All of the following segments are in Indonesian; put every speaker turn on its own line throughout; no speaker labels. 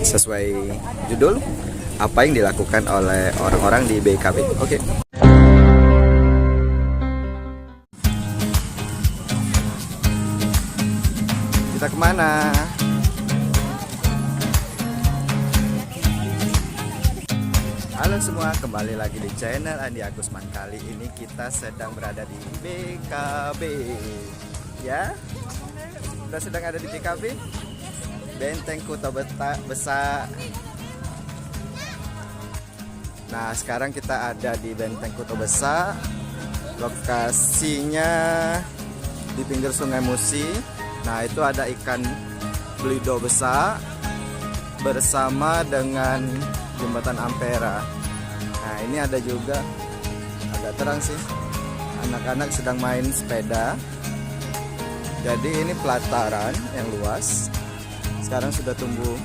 sesuai judul, apa yang dilakukan oleh orang-orang di BKB. Oke. Kita kemana? Halo semua, kembali lagi di channel Andi Agusman. Kali ini kita sedang berada di BKB. Ya, kita sedang ada di BKB, Benteng Kuto Besak. Nah, sekarang kita ada di Benteng Kuto Besak. Lokasinya di pinggir Sungai Musi. Nah, itu ada ikan belido besar bersama dengan jembatan Ampera. Nah, ini ada juga, agak terang sih, anak-anak sedang main sepeda. Jadi ini pelataran yang luas. Sekarang sudah tumbuh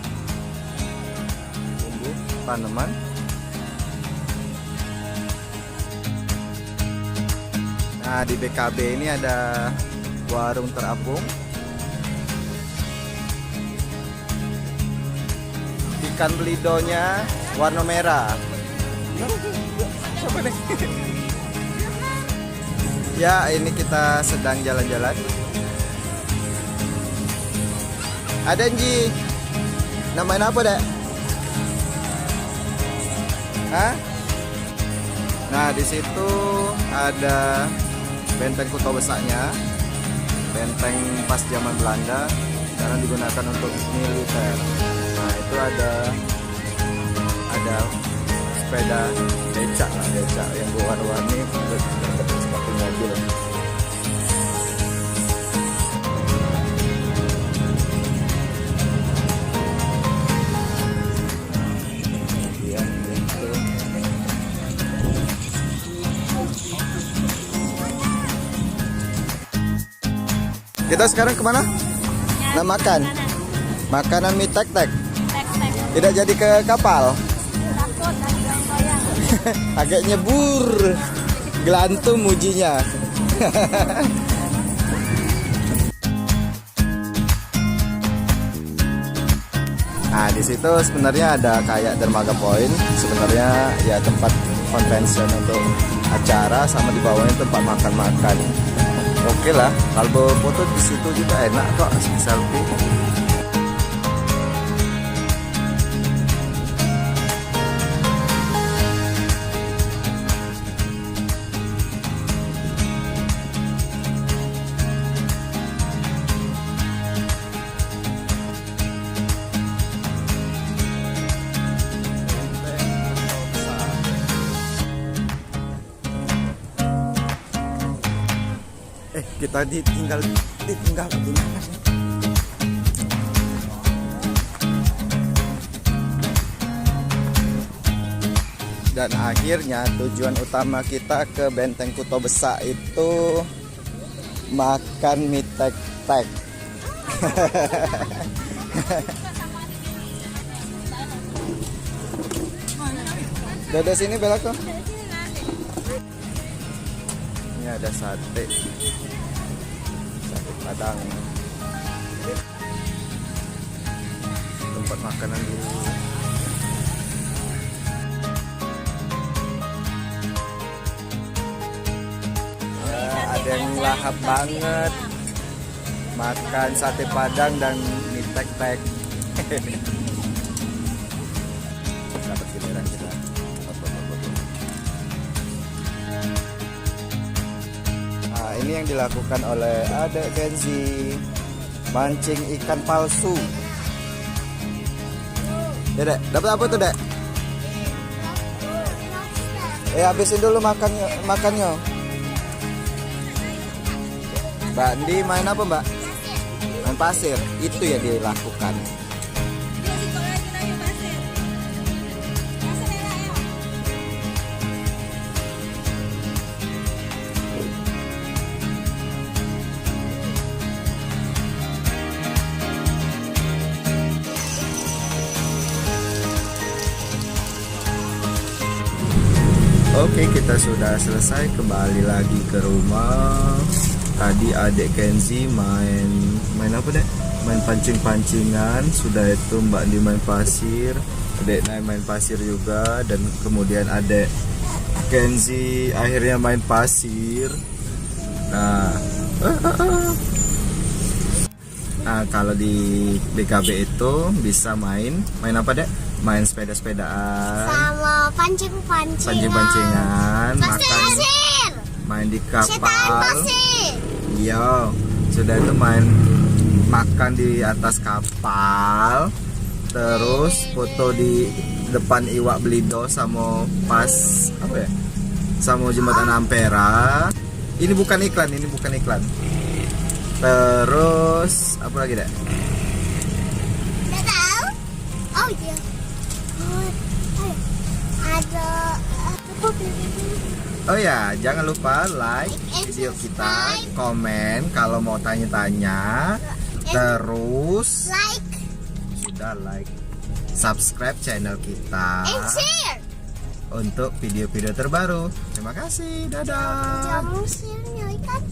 tanaman. Nah, di BKB ini ada warung terapung. Ikan belidonya warna merah. Siapa nih? Ya, ini kita sedang jalan-jalan. Ada Nji. Namain apa, Dek? Hah? Nah, di situ ada Benteng Kuto Besaknya. Benteng pas zaman Belanda, sekarang digunakan untuk militer. Nah, itu ada sepeda becak yang berwarna-warni seperti mobil. Kita sekarang kemana? Nah, makan. Makanan mie tek-tek. Tidak jadi ke kapal.
Takut lagi goyang.
Agak nyebur. Gelantung mujinya. Nah, di situ sebenarnya ada kayak dermaga point. Sebenarnya ya tempat convention untuk acara, sama di bawahnya tempat makan-makan. Oke lah, kalau foto di situ juga enak kok, selfie. Kita ditinggal gimana sih? Dan akhirnya tujuan utama kita ke Benteng Kuto Besak itu makan mie tek-tek. Dari sini belok kok. Ini ada sate Padang, tempat makanan dulu. Ya, ada yang lahap banget makan sate Padang dan mie tek-tek. Dapat giliran kita. Ini yang dilakukan oleh Adek Kenzi, mancing ikan palsu. Ya, Dek, dapat apa tuh, Dek? Habisin dulu makannya. Mbak Andi main apa, Mbak? Main pasir. Itu ya dilakukan. Oke, kita sudah selesai, kembali lagi ke rumah. Tadi Adek Kenzi main apa, Dek? main pancing-pancingan. Sudah itu Mbak Andi main pasir, adek Nay main pasir juga, dan kemudian adek Kenzi akhirnya main pasir. Nah, kalau di BKB itu bisa main apa dek? Main sepeda-sepedaan,
Sama pancing-pancingan.
pancing-pancingan, makan,
Pasir.
main di
Setan
kapal.
pasir.
Iya, sudah itu main makan di atas kapal, terus foto di depan Iwak Belido sama pas apa ya? Sama jembatan Ampera. Ini bukan iklan, ini bukan iklan. Terus apa lagi deh?
Nggak tahu. Oh iya. Ada
Oh ya, jangan lupa like
and
video kita,
subscribe.
komen kalau mau tanya-tanya, terus
like
sudah like, subscribe channel kita
and share.
untuk video-video terbaru. Terima kasih, dadah.
Jamu sirnya ikan.